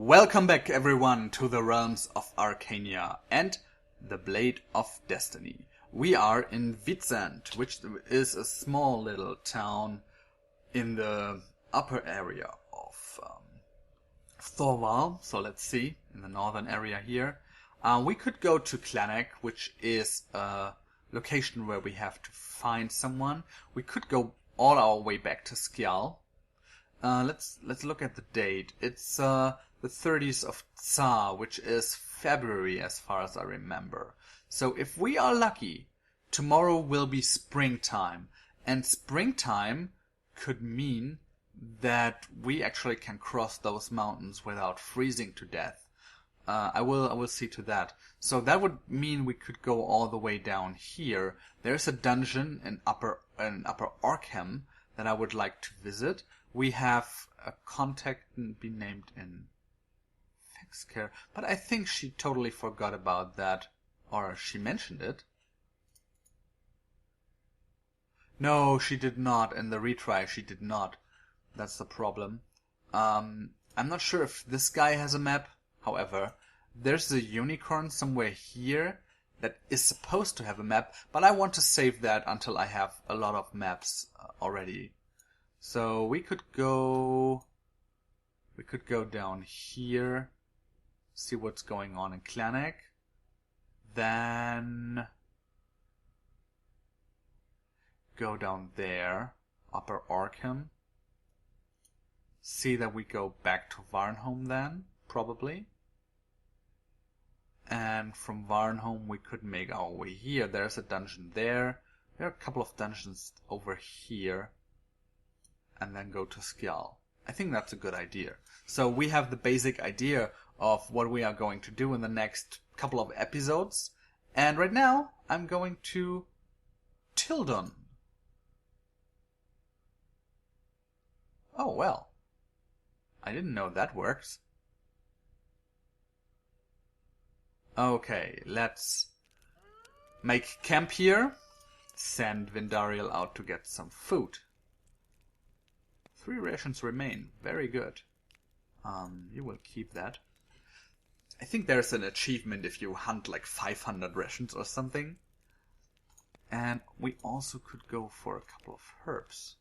Welcome back everyone to the Realms of Arkania and the Blade of Destiny. We are in Vitsand, which is a small little town in the upper area of Thorval. So let's see, in the northern area here. We could go to Klanek, which is a location where we have to find someone. We could go all our way back to Skjal. Let's look at the date. It's the 30th of stuːr, which is February as far as I remember. So if we are lucky, tomorrow will be springtime. And springtime could mean that we actually can cross those mountains without freezing to death. I will see to that. So that would mean we could go all the way down here. There's a dungeon in Upper Arkham that I would like to visit. We have a contact be named in Fixcare, but I think she totally forgot about that, or she mentioned it. No, she did not. In the retry, she did not. That's the problem. I'm not sure if this guy has a map. However, there's a unicorn somewhere here that is supposed to have a map, but I want to save that until I have a lot of maps already. So we could go down here, see what's going on in Klanek, then go down there, Upper Arkham, see that we go back to Varnholm then, probably. And from Varnholm we could make our way here. There's a dungeon there. There are a couple of dungeons over here. And then go to Skjal. I think that's a good idea. So we have the basic idea of what we are going to do in the next couple of episodes. And right now, I'm going to Tildon. Oh, well. I didn't know that works. Okay, let's make camp here. Send Vindariel out to get some food. 3 rations remain. Very good. You will keep that. I think there's an achievement if you hunt like 500 rations or something. And we also could go for a couple of herbs.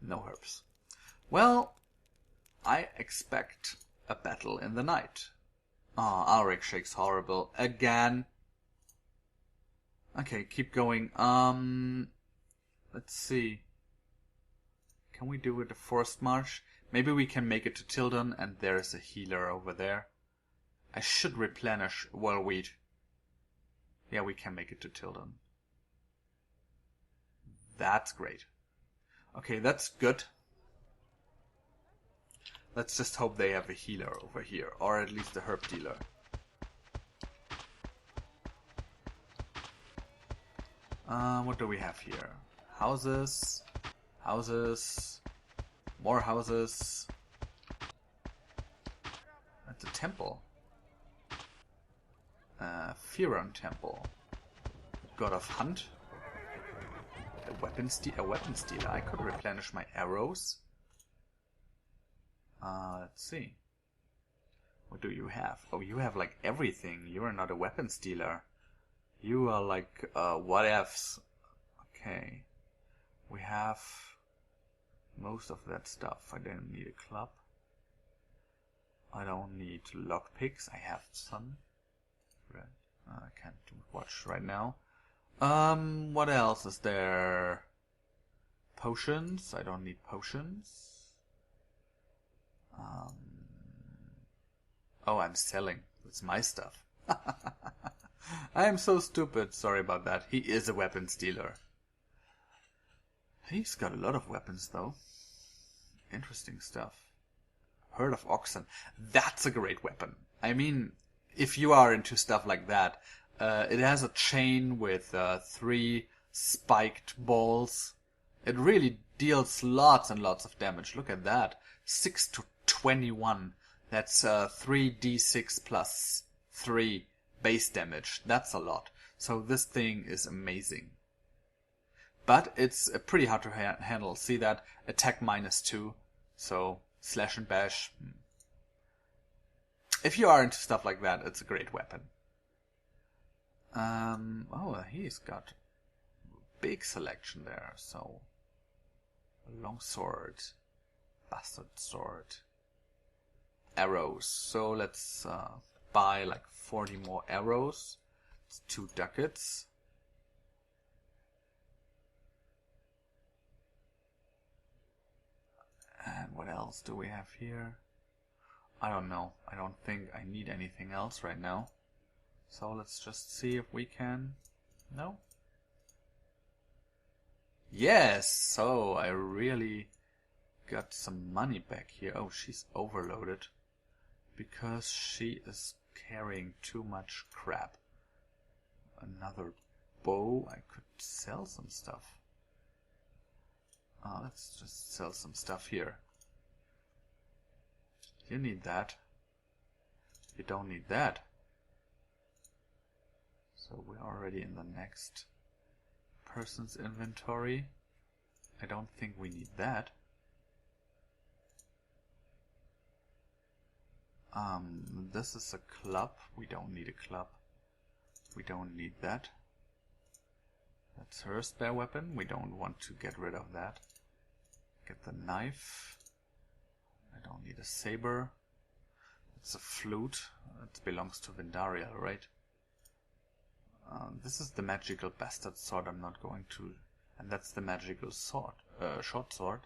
No herbs. Well, I expect a battle in the night. Alric shakes horrible. Again. Okay, keep going. Let's see. Can we do it a forced march? Maybe we can make it to Tildon and there is a healer over there. I should replenish wheat. Yeah, we can make it to Tildon. That's great. Okay, that's good. Let's just hope they have a healer over here, or at least a herb dealer. What do we have here? Houses. Houses. More houses. That's a temple. Firon temple. God of Hunt. A weapon stealer. I could replenish my arrows. Let's see. What do you have? Oh, you have like everything. You are not a weapon stealer. You are like what ifs. Okay. We have most of that stuff. I don't need a club. I don't need lockpicks. I have some. I can't watch right now. What else is there? Potions. I don't need potions. Oh, I'm selling. It's my stuff. I am so stupid. Sorry about that. He is a weapon stealer. He's got a lot of weapons, though. Interesting stuff. Herd of oxen. That's a great weapon. I mean, if you are into stuff like that, it has a chain with 3 spiked balls. It really deals lots and lots of damage. Look at that. 6 to 21. That's 3d6 plus 3 base damage. That's a lot. So this thing is amazing. But it's pretty hard to handle. See that? Attack -2. So slash and bash. If you are into stuff like that, it's a great weapon. Oh, he's got a big selection there. So, a long sword, bastard sword, arrows. So let's buy like 40 more arrows. It's 2 ducats. And what else do we have here? I don't know. I don't think I need anything else right now. So let's just see if we can... No? Yes! So I really got some money back here. Oh, she's overloaded. Because she is carrying too much crap. Another bow. I could sell some stuff. Let's just sell some stuff here. You need that. You don't need that. So we're already in the next person's inventory. I don't think we need that. This is a club. We don't need a club. We don't need that. That's her spare weapon. We don't want to get rid of that. Get the knife. I don't need a saber. It's a flute. It belongs to Vendarial, right? This is the magical bastard sword I'm not going to... And that's the magical sword. Short sword.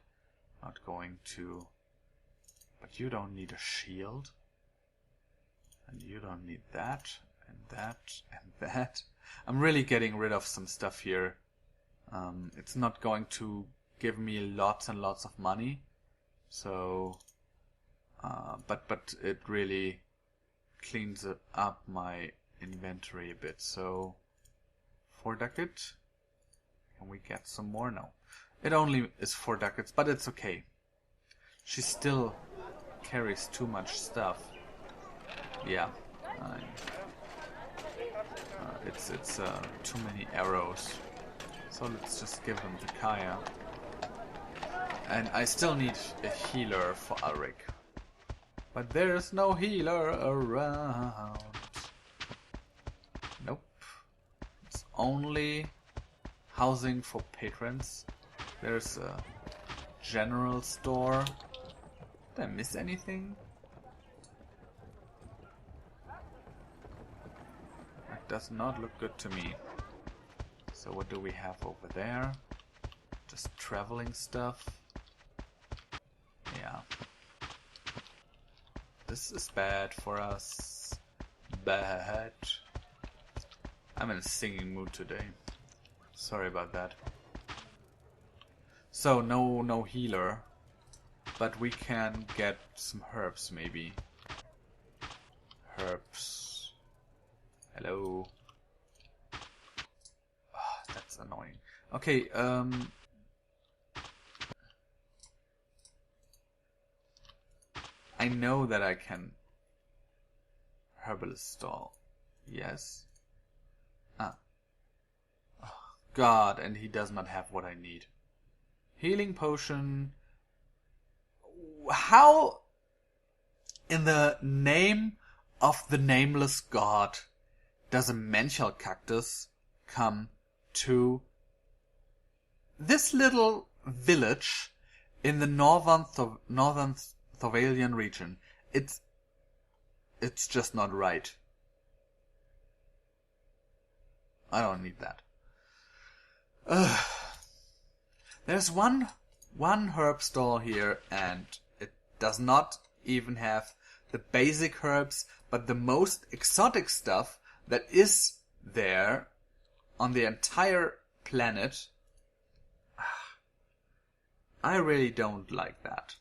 Not going to... But you don't need a shield. And you don't need that. And that. And that. I'm really getting rid of some stuff here. It's not going to give me lots and lots of money. So... but it really cleans up my inventory a bit. So 4 ducats. Can we get some more? No. It only is 4 ducats, but it's okay. She still carries too much stuff. Yeah. It's too many arrows. So let's just give them to Kaya. And I still need a healer for Ulrich. But there's no healer around. Nope. It's only housing for patrons. There's a general store. Did I miss anything? That does not look good to me. So what do we have over there? Just traveling stuff. Yeah. This is bad for us. Bad. I'm in a singing mood today. Sorry about that. So no healer. But we can get some herbs maybe. Herbs. Hello. Oh, that's annoying. Okay, I know that I can herbalist stall. Yes. Ah. Oh, God, and he does not have what I need. Healing potion. How in the name of the nameless god does a manchal cactus come to this little village in the northern Thorvalian region? It's just not right. I don't need that. There's one herb stall here, and it does not even have the basic herbs, but the most exotic stuff that is there on the entire planet. I really don't like that.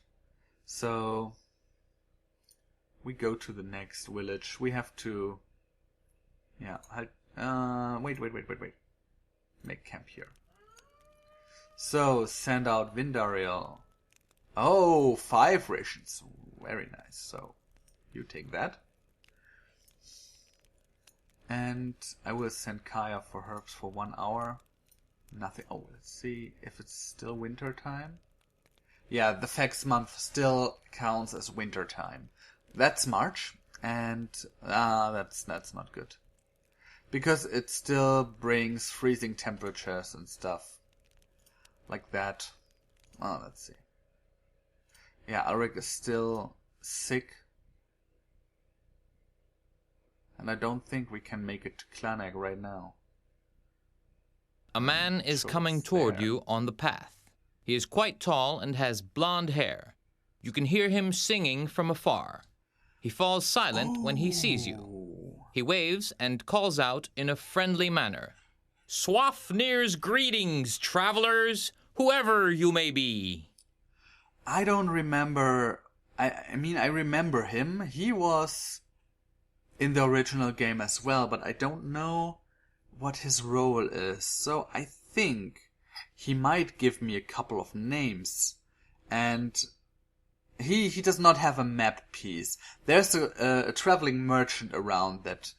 So we go to the next village. We have to... Yeah, wait. Make camp here. So, send out Vindariel. Oh, 5 rations. Very nice. So, you take that. And I will send Kaya for herbs for 1 hour. Nothing. Oh, let's see if it's still winter time. Yeah, the Fex month still counts as winter time. That's March, and that's not good. Because it still brings freezing temperatures and stuff. Like that. Oh, let's see. Yeah, Ulrich is still sick. And I don't think we can make it to Klanek right now. A man is coming toward you on the path. He is quite tall and has blonde hair. You can hear him singing from afar. He falls silent when he sees you. He waves and calls out in a friendly manner. Swafnir's greetings, travelers, whoever you may be. I don't remember. I mean, I remember him. He was in the original game as well, but I don't know what his role is. So I think he might give me a couple of names. And he does not have a map piece. There's a traveling merchant around that.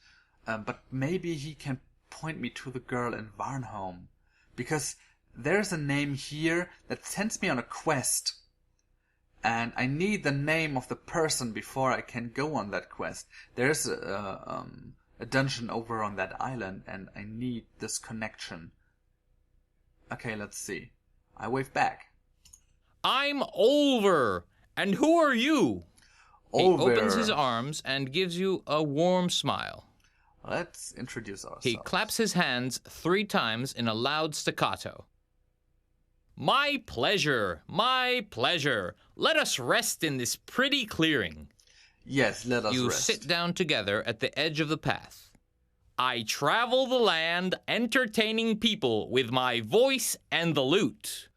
But maybe he can point me to the girl in Varnholm. Because there's a name here that sends me on a quest. And I need the name of the person before I can go on that quest. There's a dungeon over on that island, and I need this connection. Okay, let's see. I wave back. I'm Olver, and who are you? Olver. He opens his arms and gives you a warm smile. Let's introduce ourselves. He claps his hands 3 times in a loud staccato. My pleasure, my pleasure. Let us rest in this pretty clearing. Yes, let us rest. You sit down together at the edge of the path. I travel the land, entertaining people with my voice and the lute.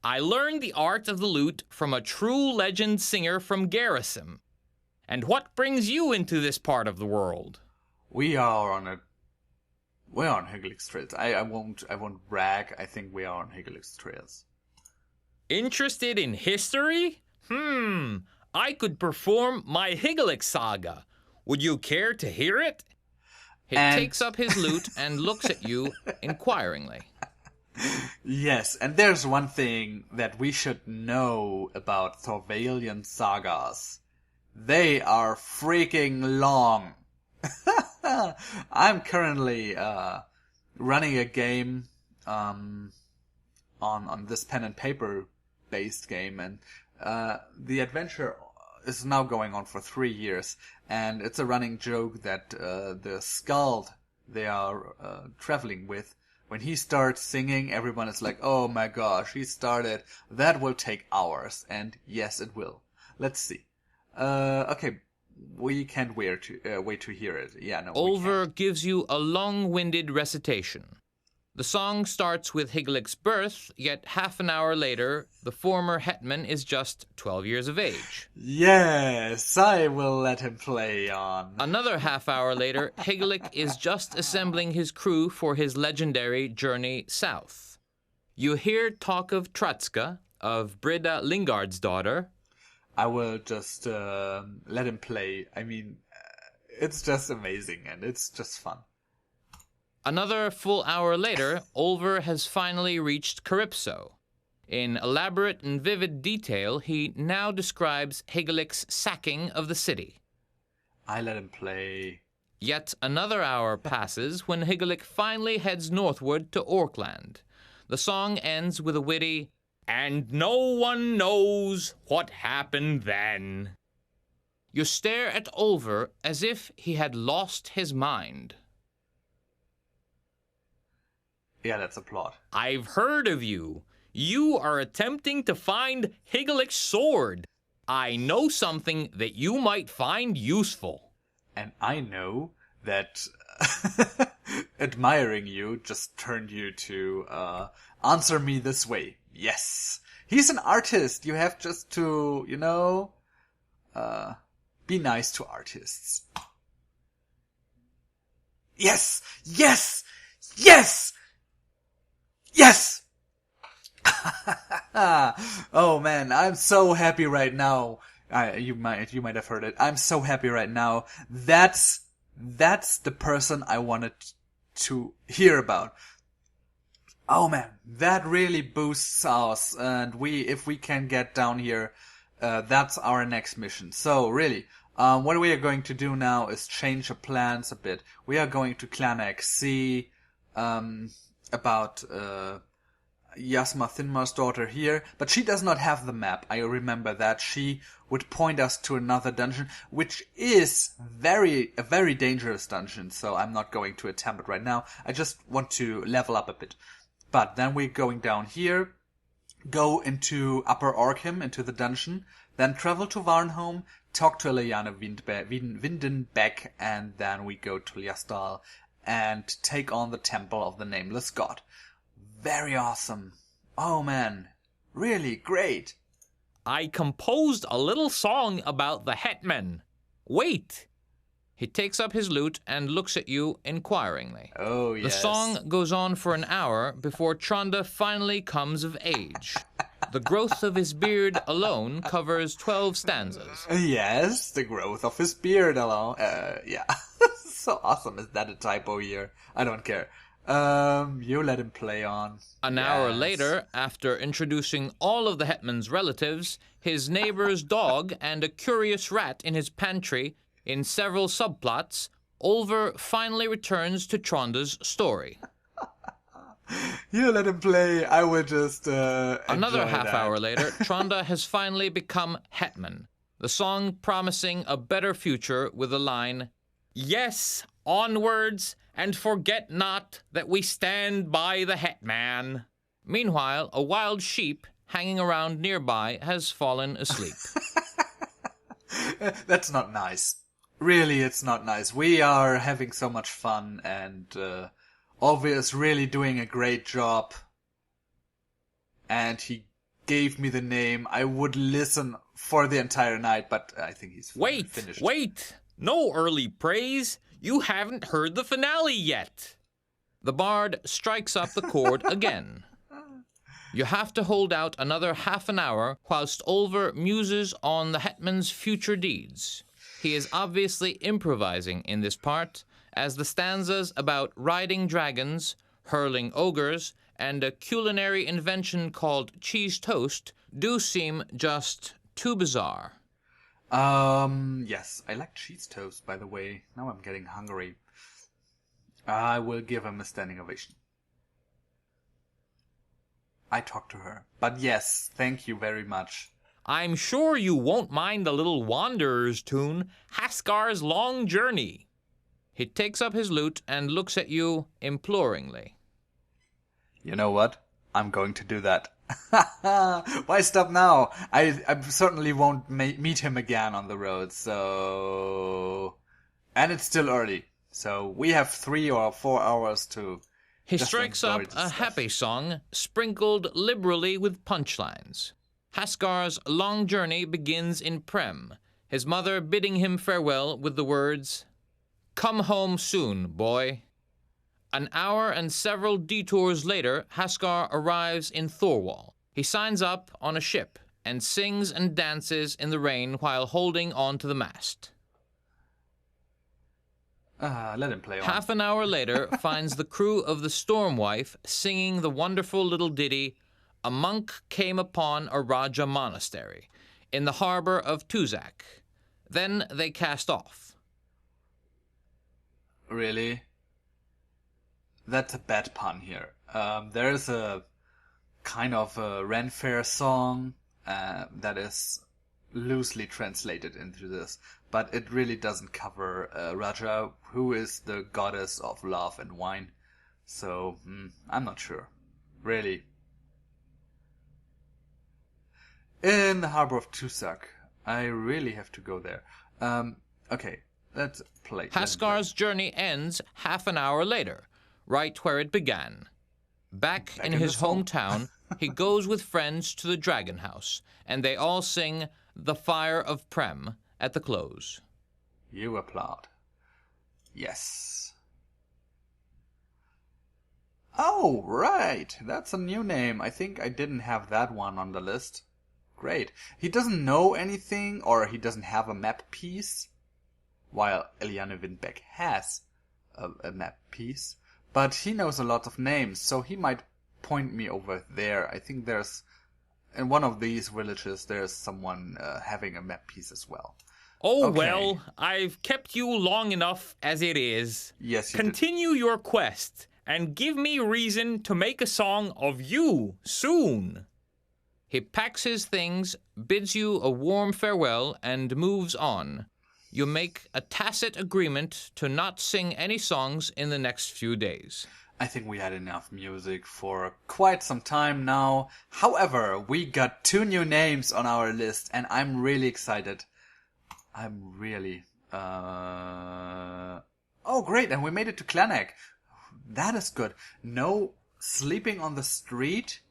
I learned the art of the lute from a true legend singer from Garrison. And what brings you into this part of the world? We're on Higgelik's trails. I won't brag. I think we are on Higgelik's trails. Interested in history? I could perform my Higgelik saga. Would you care to hear it? He takes up his lute and looks at you inquiringly. Yes, and there's one thing that we should know about Thorvalian sagas. They are freaking long. I'm currently running a game on this pen and paper based game, and the adventure is now going on for 3 years, and it's a running joke that the skald they are traveling with, when he starts singing, everyone is like, oh my gosh, he started, that will take hours. And yes, it will. Let's see. Okay, we can't wait to hear it. Yeah, no, Olver gives you a long-winded recitation. The song starts with Higgelik's birth, yet half an hour later, the former hetman is just 12 years of age. Yes, I will let him play on. Another half hour later, Higgelik is just assembling his crew for his legendary journey south. You hear talk of Tratska, of Brida Lingard's daughter. I will just let him play. I mean, it's just amazing and it's just fun. Another full hour later, Olver has finally reached Calypso. In elaborate and vivid detail, he now describes Higgelik's sacking of the city. I let him play. Yet another hour passes when Higgelik finally heads northward to Orkland. The song ends with a witty, "And no one knows what happened then." You stare at Olver as if he had lost his mind. Yeah, that's a plot. I've heard of you. You are attempting to find Higgelik's sword. I know something that you might find useful. And I know that admiring you just turned you to answer me this way. Yes. He's an artist. You have just to, be nice to artists. Yes! Yes! Yes! Yes! Oh man, I'm so happy right now. You might have heard it. I'm so happy right now. That's the person I wanted to hear about. Oh man, that really boosts us, and if we can get down here, that's our next mission. So really, what we are going to do now is change our plans a bit. We are going to Clanac, see, about, Yasma Thinmar's daughter here, but she does not have the map. I remember that. She would point us to another dungeon, which is a very dangerous dungeon, so I'm not going to attempt it right now. I just want to level up a bit. But then we're going down here, go into Upper Orkham, into the dungeon, then travel to Varnholm, talk to Eliane Windenbeck, and then we go to Liastal and take on the Temple of the Nameless God. Very awesome. Oh man, really great. I composed a little song about the hetman. Wait. He takes up his lute and looks at you inquiringly. Oh, yes. The song goes on for an hour before Tronda finally comes of age. The growth of his beard alone covers 12 stanzas. Yes, the growth of his beard alone. Yeah. So awesome. Is that a typo here? I don't care. You let him play on. An hour later, after introducing all of the hetman's relatives, his neighbor's dog, and a curious rat in his pantry, in several subplots, Olver finally returns to Tronda's story. You let him play. I would just Another half that. hour later, Tronda has finally become hetman, the song promising a better future with the line, "Yes, onwards, and forget not that we stand by the hetman." Meanwhile, a wild sheep hanging around nearby has fallen asleep. That's not nice. Really, it's not nice. We are having so much fun, and Olver is really doing a great job. And he gave me the name. I would listen for the entire night, but I think he's finished. Wait! No early praise! You haven't heard the finale yet! The bard strikes up the chord again. You have to hold out another half an hour whilst Olver muses on the hetman's future deeds. He is obviously improvising in this part, as the stanzas about riding dragons, hurling ogres, and a culinary invention called cheese toast do seem just too bizarre. Yes, I like cheese toast, by the way. Now I'm getting hungry. I will give him a standing ovation. I talked to her. But yes, thank you very much. I'm sure you won't mind a little Wanderer's tune, Haskar's Long Journey. He takes up his lute and looks at you imploringly. You know what? I'm going to do that. Why stop now? I certainly won't meet him again on the road, so... And it's still early, so we have 3 or 4 hours to... He strikes up a happy song, sprinkled liberally with punchlines. Haskar's long journey begins in Prem, his mother bidding him farewell with the words, "Come home soon, boy." An hour and several detours later, Haskar arrives in Thorwall. He signs up on a ship and sings and dances in the rain while holding on to the mast. Let him play on. Half an hour later finds the crew of the Stormwife singing the wonderful little ditty, "A monk came upon a Raja monastery," in the harbor of Tuzak. Then they cast off. Really? That's a bad pun here. There is a kind of a Ren Fair song that is loosely translated into this, but it really doesn't cover Raja, who is the goddess of love and wine. So, I'm not sure. Really. In the harbor of Tuzak. I really have to go there. Okay, let's play. Haskar's journey ends half an hour later, right where it began. Back in his hometown, he goes with friends to the Dragon House, and they all sing "The Fire of Prem" at the close. You applaud. Yes. Oh, right. That's a new name. I think I didn't have that one on the list. Great. He doesn't know anything, or he doesn't have a map piece, while Eliane Winbeck has a map piece. But he knows a lot of names, so he might point me over there. I think there's, in one of these villages, there's someone having a map piece as well. Oh, Okay. well, I've kept you long enough as it is. Yes, you Continue your quest and give me reason to make a song of you soon. He packs his things, bids you a warm farewell, and moves on. You make a tacit agreement to not sing any songs in the next few days. I think we had enough music for quite some time now. However, we got 2 new names on our list, and I'm really excited. I'm really... Oh, great, and we made it to Clannach. That is good. No sleeping on the street.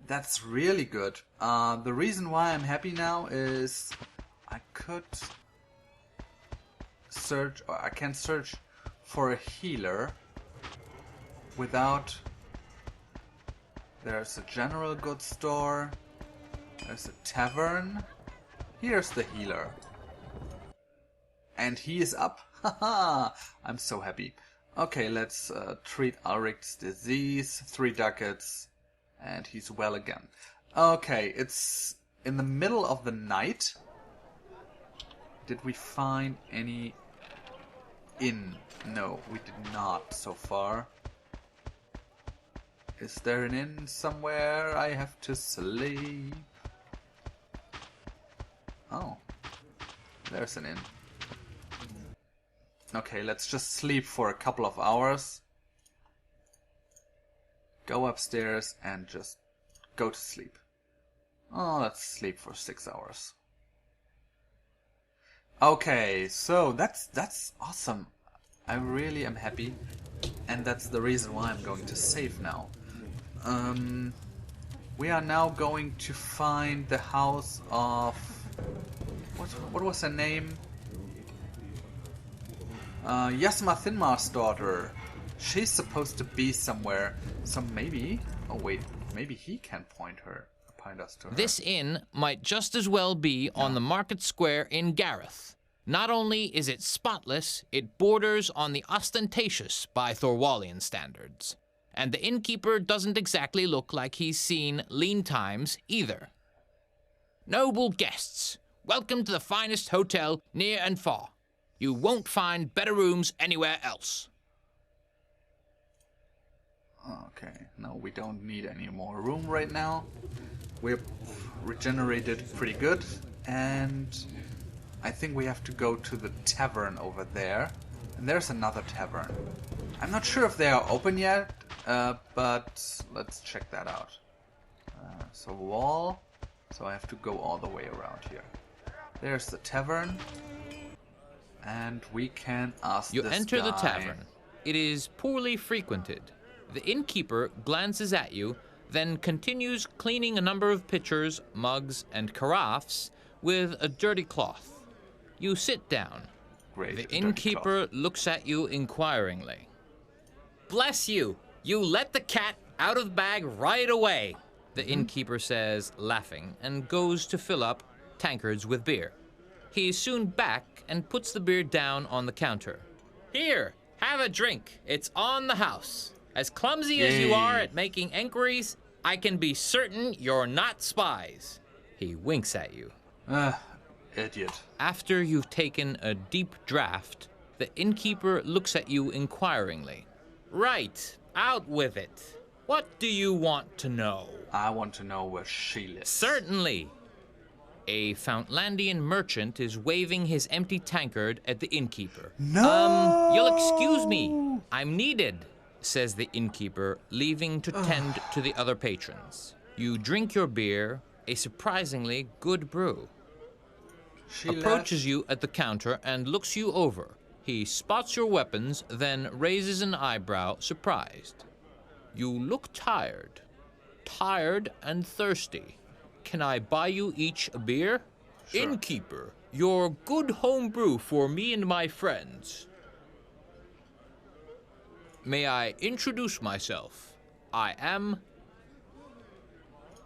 That's really good. The reason why I'm happy now is I could search, or I can search for a healer without... There's a general goods store. There's a tavern. Here's the healer. And he is up. Haha! I'm so happy. Okay, let's treat Ulrich's disease. 3 ducats. And he's well again. Okay, it's in the middle of the night. Did we find any inn? No, we did not so far. Is there an inn somewhere I have to sleep? Oh, there's an inn. Okay, let's just sleep for a couple of hours. Go upstairs and just go to sleep. Oh, let's sleep for 6 hours. Okay, so that's awesome. I really am happy. And that's the reason why I'm going to save now. We are now going to find the house of... What was her name? Yasma Thinmar's daughter. She's supposed to be somewhere. So maybe... Oh wait, maybe he can point us to her. This inn might just as well be on the market square in Gareth. Not only is it spotless, it borders on the ostentatious by Thorwallian standards. And the innkeeper doesn't exactly look like he's seen lean times either. Noble guests, welcome to the finest hotel near and far. You won't find better rooms anywhere else. Okay, no, we don't need any more room right now. We're regenerated pretty good, and I think we have to go to the tavern over there. And there's another tavern. I'm not sure if they are open yet, but let's check that out. So wall, so I have to go all the way around here. There's the tavern, and we can ask You this enter the guy. tavern. It is poorly frequented. The innkeeper glances at you, then continues cleaning a number of pitchers, mugs, and carafes with a dirty cloth. You sit down. Great, The dirty innkeeper looks at you inquiringly. Bless you! You let the cat out of the bag right away, the innkeeper says, laughing, and goes to fill up tankards with beer. He is soon back and puts the beer down on the counter. Here, have a drink. It's on the house. As clumsy as you are at making enquiries, I can be certain you're not spies. He winks at you. Idiot. After you've taken a deep draught, the innkeeper looks at you inquiringly. Right, out with it. What do you want to know? I want to know where she lives. Certainly. A Fountlandian merchant is waving his empty tankard at the innkeeper. No! You'll excuse me. I'm needed, says the innkeeper, leaving to tend to the other patrons. You drink your beer, a surprisingly good brew. She Approaches you at the counter and looks you over. He spots your weapons, then raises an eyebrow, surprised. You look tired. Tired and thirsty. Can I buy you each a beer? Sure. Innkeeper, your good home brew for me and my friends. May I introduce myself? I am...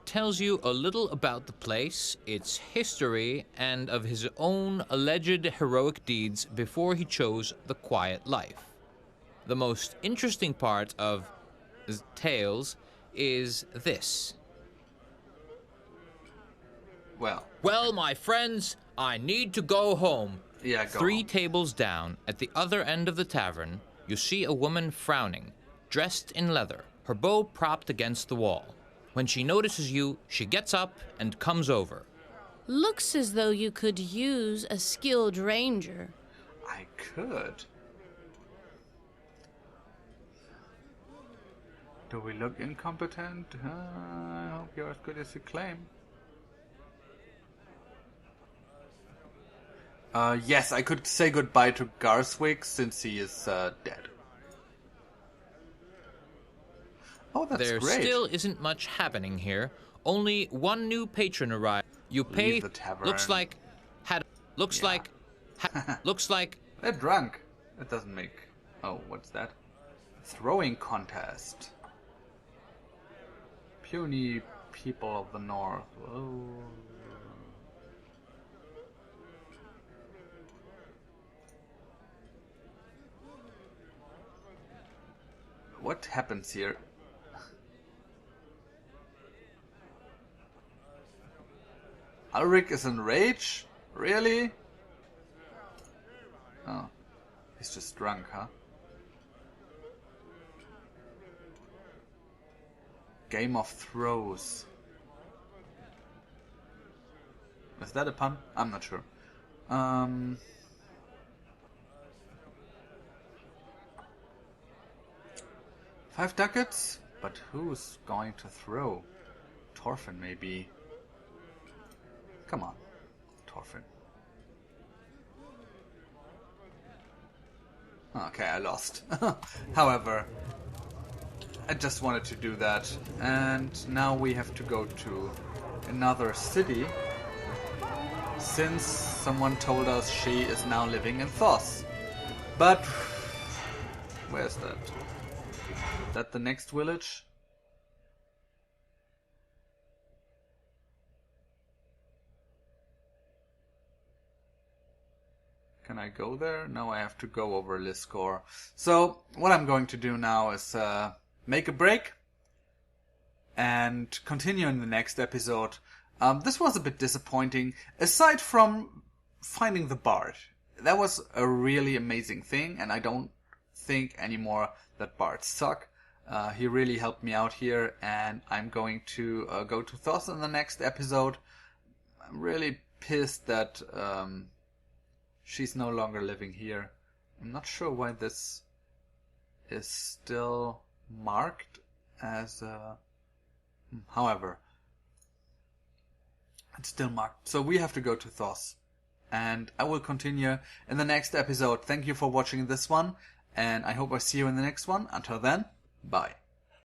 Tells you a little about the place, its history, and of his own alleged heroic deeds before he chose the quiet life. The most interesting part of his tales is this. Well, my friends, I need to go home. Yeah, go 3 home. tables down, at the other end of the tavern, you see a woman frowning, dressed in leather, her bow propped against the wall. When she notices you, she gets up and comes over. Looks as though you could use a skilled ranger. I could. Do we look incompetent? I hope you're as good as you claim. Yes, I could say goodbye to Garswick since he is dead. Oh, that's there great. Still isn't much happening here. Only one new patron arrived. You pay. Leave the tavern. Looks like. They're drunk. That doesn't make. Oh, what's that? Throwing contest. Puny people of the north. Oh. What happens here? Ulrich is in rage? Really? Oh. He's just drunk, huh? Game of Throws. Is that a pun? I'm not sure. 5 ducats? But who's going to throw? Thorfinn, maybe. Come on, Thorfinn. Okay, I lost. However, I just wanted to do that. And now we have to go to another city. Since someone told us she is now living in Thos. But where's that? Is that the next village? Can I go there? No, I have to go over Liscor. So, what I'm going to do now is make a break and continue in the next episode. This was a bit disappointing. Aside from finding the bard, that was a really amazing thing, and I don't think anymore that bards suck. He really helped me out here, and I'm going to go to Thos in the next episode. I'm really pissed that she's no longer living here. I'm not sure why this is still marked as however, it's still marked. So we have to go to Thos. And I will continue in the next episode. Thank you for watching this one. And I hope I see you in the next one. Until then, bye.